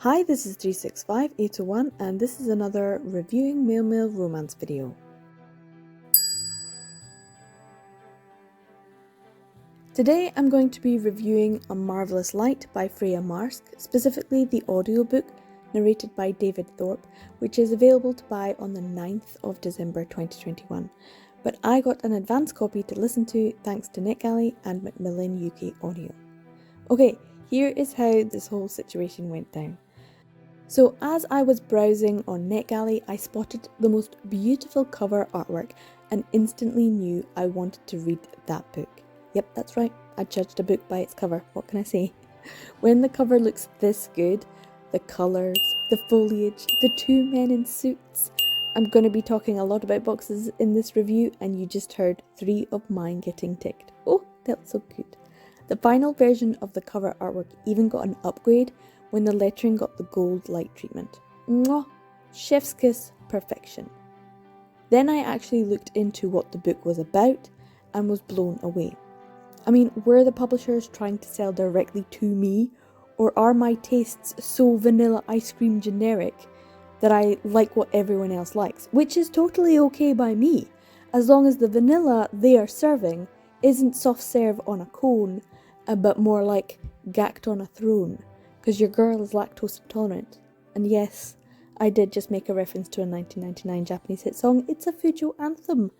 Hi, this is 365801 and this is another reviewing male romance video. Today I'm going to be reviewing A Marvellous Light by Freya Marske, specifically the audiobook narrated by David Thorpe, which is available to buy on the 9th of December 2021. But I got an advance copy to listen to thanks to NetGalley and Macmillan UK Audio. Okay, here is how this whole situation went down. So as I was browsing on NetGalley, I spotted the most beautiful cover artwork and instantly knew I wanted to read that book. Yep, that's right, I judged a book by its cover, what can I say? When the cover looks this good, the colours, the foliage, the two men in suits. I'm going to be talking a lot about boxes in this review and you just heard 3 of mine getting ticked. Oh, that's so good. The final version of the cover artwork even got an upgrade when the lettering got the gold light treatment. Mwah! Chef's kiss perfection. Then I actually looked into what the book was about and was blown away. I mean, were the publishers trying to sell directly to me, or are my tastes so vanilla ice cream generic that I like what everyone else likes, which is totally okay by me, as long as the vanilla they are serving isn't soft serve on a cone, but more like gacked on a throne. Because your girl is lactose intolerant. And yes, I did just make a reference to a 1999 Japanese hit song. It's a Fujo anthem.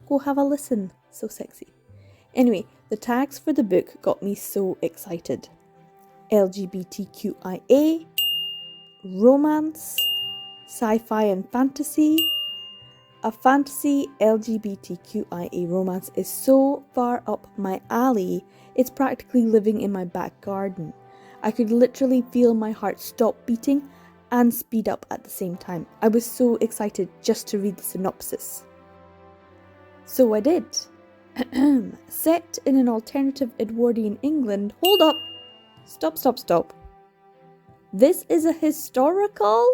Go have a listen. So sexy. Anyway, the tags for the book got me so excited. LGBTQIA, romance, sci-fi and fantasy. A fantasy LGBTQIA romance is so far up my alley, it's practically living in my back garden. I could literally feel my heart stop beating and speed up at the same time. I was so excited just to read the synopsis. So I did. Set in an alternative Edwardian England. Hold up! Stop. This is a historical?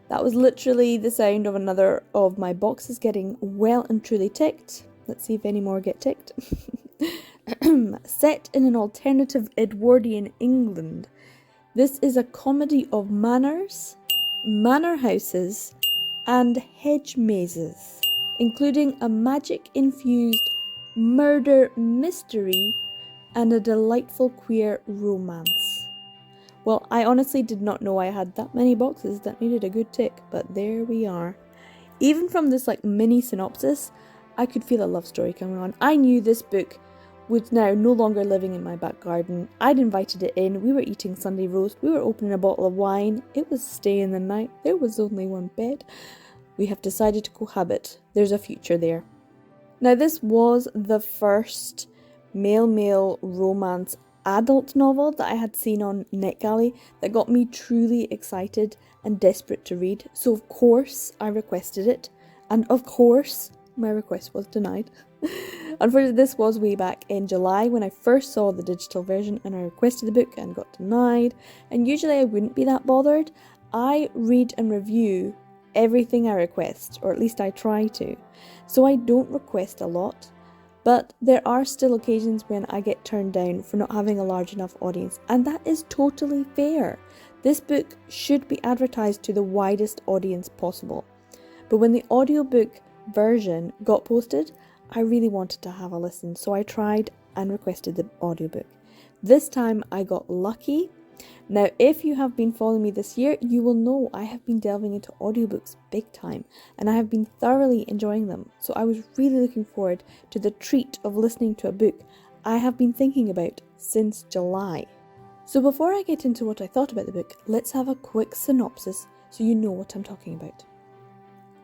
That was literally the sound of another of my boxes getting well and truly ticked. Let's see if any more get ticked. Set in an alternative Edwardian England. This is a comedy of manners, manor houses, and hedge mazes, including a magic-infused murder mystery and a delightful queer romance. Well, I honestly did not know I had that many boxes that needed a good tick, but there we are. Even from this mini synopsis, I could feel a love story coming on. I knew this book was now no longer living in my back garden. I'd invited it in, we were eating Sunday roast, we were opening a bottle of wine, it was staying the night, there was only one bed. We have decided to cohabit, there's a future there. Now this was the first male romance adult novel that I had seen on NetGalley that got me truly excited and desperate to read, so of course I requested it, and of course my request was denied. Unfortunately, this was way back in July when I first saw the digital version and I requested the book and got denied. And usually I wouldn't be that bothered. I read and review everything I request, or at least I try to. So I don't request a lot, but there are still occasions when I get turned down for not having a large enough audience, and that is totally fair. This book should be advertised to the widest audience possible. But when the audiobook version got posted, I really wanted to have a listen, so I tried and requested the audiobook. This time I got lucky. Now, if you have been following me this year, you will know I have been delving into audiobooks big time, and I have been thoroughly enjoying them. So I was really looking forward to the treat of listening to a book I have been thinking about since July. So before I get into what I thought about the book, let's have a quick synopsis so you know what I'm talking about.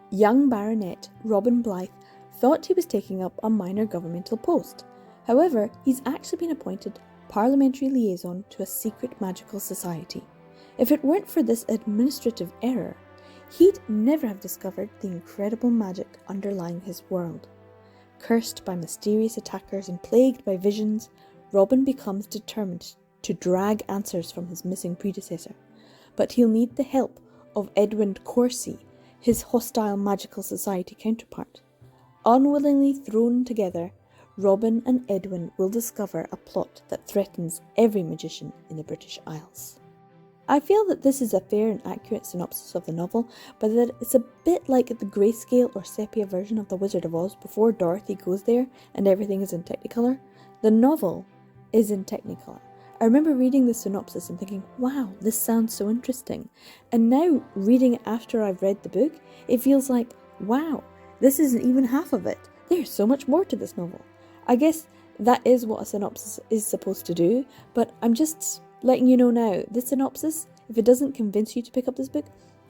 Young Baronet Robin Blythe thought he was taking up a minor governmental post. However, he's actually been appointed parliamentary liaison to a secret magical society. If it weren't for this administrative error, he'd never have discovered the incredible magic underlying his world. Cursed by mysterious attackers and plagued by visions, Robin becomes determined to drag answers from his missing predecessor. But he'll need the help of Edwin Corsi, his hostile magical society counterpart. Unwillingly thrown together, Robin and Edwin will discover a plot that threatens every magician in the British Isles. I feel that this is a fair and accurate synopsis of the novel, but that it's a bit like the grayscale or sepia version of The Wizard of Oz before Dorothy goes there and everything is in Technicolor. The novel is in Technicolor. I remember reading the synopsis and thinking, wow, this sounds so interesting. And now, reading it after I've read the book, it feels like, wow, this isn't even half of it. There's so much more to this novel. I guess that is what a synopsis is supposed to do, but I'm just letting you know now, this synopsis, if it doesn't convince you to pick up this book,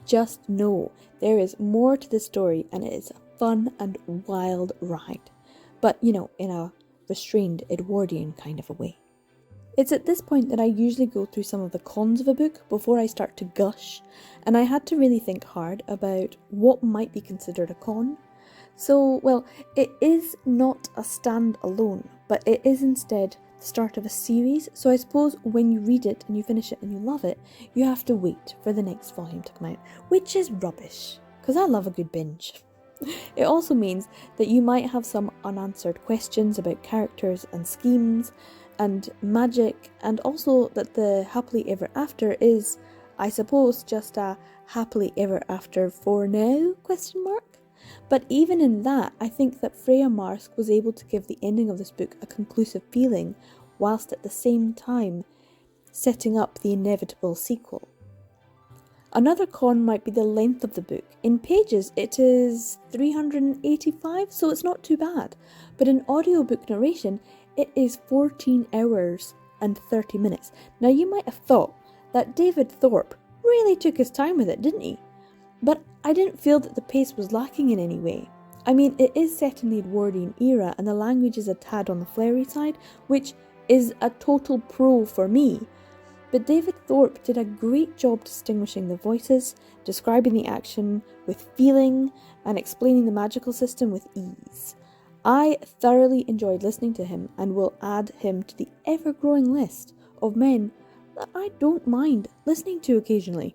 just know there is more to this story and it is a fun and wild ride. But, in a restrained Edwardian kind of a way. It's at this point that I usually go through some of the cons of a book before I start to gush, and I had to really think hard about what might be considered a con. So, well, it is not a stand-alone, but it is instead the start of a series, so I suppose when you read it and you finish it and you love it, you have to wait for the next volume to come out, which is rubbish, because I love a good binge. It also means that you might have some unanswered questions about characters and schemes, and magic, and also that the happily ever after is, I suppose, just a happily ever after for now ? But even in that, I think that Freya Marske was able to give the ending of this book a conclusive feeling, whilst at the same time setting up the inevitable sequel. Another con might be the length of the book. In pages it is 385, so it's not too bad, but in audiobook narration it is 14 hours and 30 minutes. Now you might have thought that David Thorpe really took his time with it, didn't he? But I didn't feel that the pace was lacking in any way. I mean, it is set in the Edwardian era and the language is a tad on the flary side, which is a total pro for me. But David Thorpe did a great job distinguishing the voices, describing the action with feeling, and explaining the magical system with ease. I thoroughly enjoyed listening to him and will add him to the ever-growing list of men that I don't mind listening to occasionally.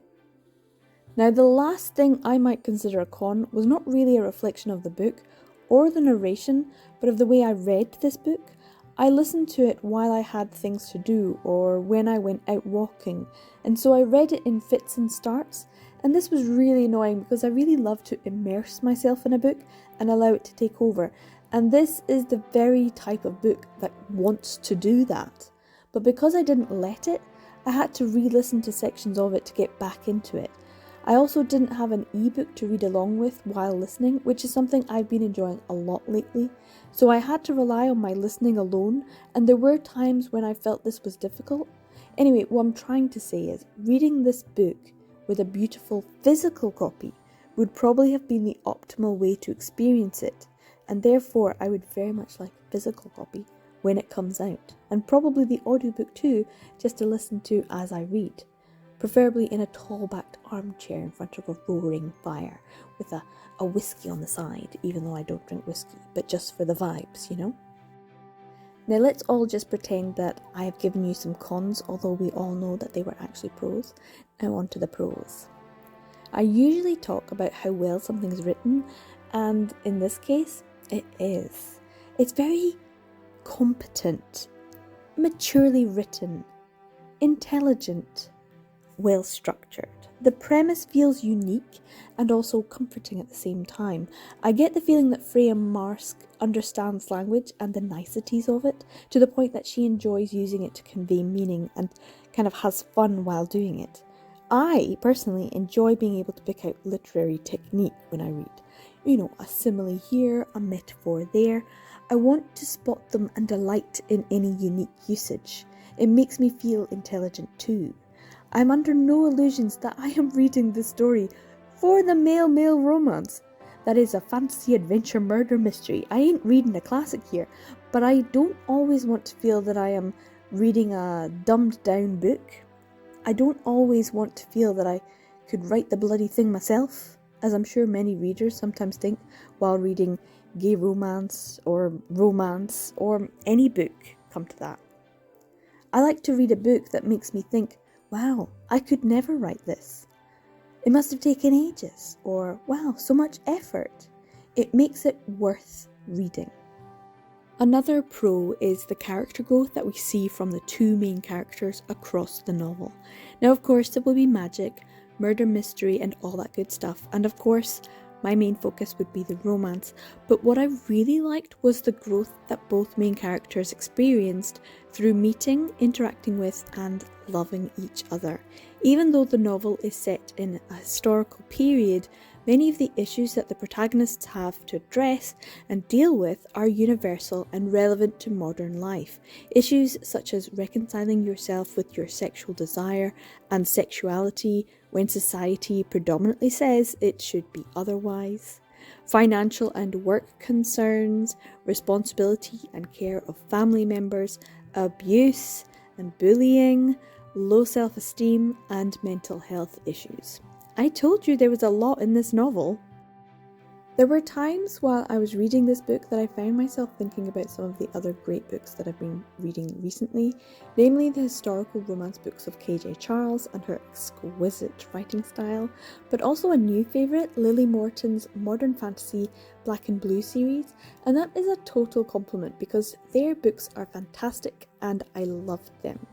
Now, the last thing I might consider a con was not really a reflection of the book or the narration, but of the way I read this book. I listened to it while I had things to do or when I went out walking, and so I read it in fits and starts, and this was really annoying because I really love to immerse myself in a book and allow it to take over, and this is the very type of book that wants to do that. But because I didn't let it, I had to re-listen to sections of it to get back into it. I also didn't have an ebook to read along with while listening, which is something I've been enjoying a lot lately. So I had to rely on my listening alone, and there were times when I felt this was difficult. Anyway, what I'm trying to say is, reading this book with a beautiful physical copy would probably have been the optimal way to experience it, and therefore I would very much like a physical copy when it comes out, and probably the audiobook too, just to listen to as I read. Preferably in a tall-backed armchair in front of a roaring fire with a whiskey on the side, even though I don't drink whiskey, but just for the vibes, Now let's all just pretend that I have given you some cons, although we all know that they were actually pros. Now on to the pros. I usually talk about how well something's written, and in this case, it is. It's very competent, maturely written, intelligent, well structured. The premise feels unique and also comforting at the same time. I get the feeling that Freya Marske understands language and the niceties of it, to the point that she enjoys using it to convey meaning and kind of has fun while doing it. I personally enjoy being able to pick out literary technique when I read. A simile here, a metaphor there. I want to spot them and delight in any unique usage. It makes me feel intelligent too. I'm under no illusions that I am reading this story for the male romance. That is a fantasy adventure murder mystery. I ain't reading a classic here, but I don't always want to feel that I am reading a dumbed down book. I don't always want to feel that I could write the bloody thing myself, as I'm sure many readers sometimes think while reading gay romance or any book come to that. I like to read a book that makes me think, wow, I could never write this. It must have taken ages, or wow, so much effort. It makes it worth reading. Another pro is the character growth that we see from the two main characters across the novel. Now, of course, there will be magic, murder mystery, and all that good stuff, and of course, my main focus would be the romance, but what I really liked was the growth that both main characters experienced through meeting, interacting with, and loving each other. Even though the novel is set in a historical period, many of the issues that the protagonists have to address and deal with are universal and relevant to modern life. Issues such as reconciling yourself with your sexual desire and sexuality when society predominantly says it should be otherwise, financial and work concerns, responsibility and care of family members, abuse and bullying, low self-esteem, and mental health issues. I told you there was a lot in this novel. There were times while I was reading this book that I found myself thinking about some of the other great books that I've been reading recently, namely the historical romance books of K.J. Charles and her exquisite writing style, but also a new favourite, Lily Morton's modern fantasy Black and Blue series, and that is a total compliment because their books are fantastic and I loved them.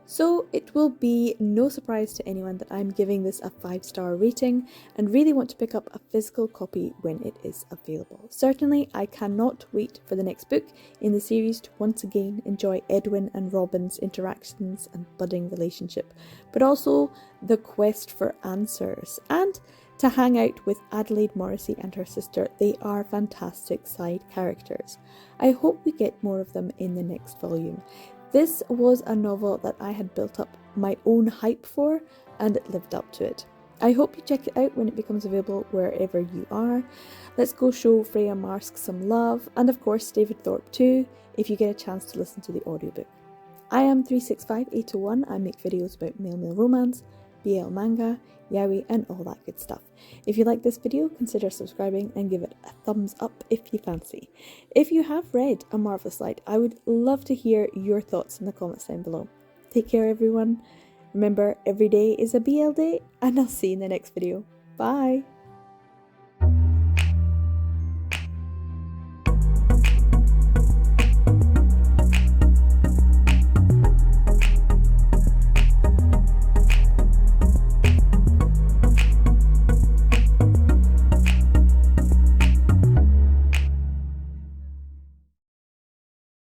So it will be no surprise to anyone that I'm giving this a 5-star rating and really want to pick up a physical copy when it is available. Certainly, I cannot wait for the next book in the series to once again enjoy Edwin and Robin's interactions and budding relationship, but also the quest for answers and to hang out with Adelaide Morrissey and her sister. They are fantastic side characters. I hope we get more of them in the next volume. This was a novel that I had built up my own hype for, and it lived up to it. I hope you check it out when it becomes available wherever you are. Let's go show Freya Marske some love, and of course David Thorpe too, if you get a chance to listen to the audiobook. I am 365801. I make videos about male romance, BL manga, yaoi, and all that good stuff. If you like this video, consider subscribing and give it a thumbs up if you fancy. If you have read A Marvellous Light, I would love to hear your thoughts in the comments down below. Take care everyone. Remember, every day is a BL day, and I'll see you in the next video. Bye!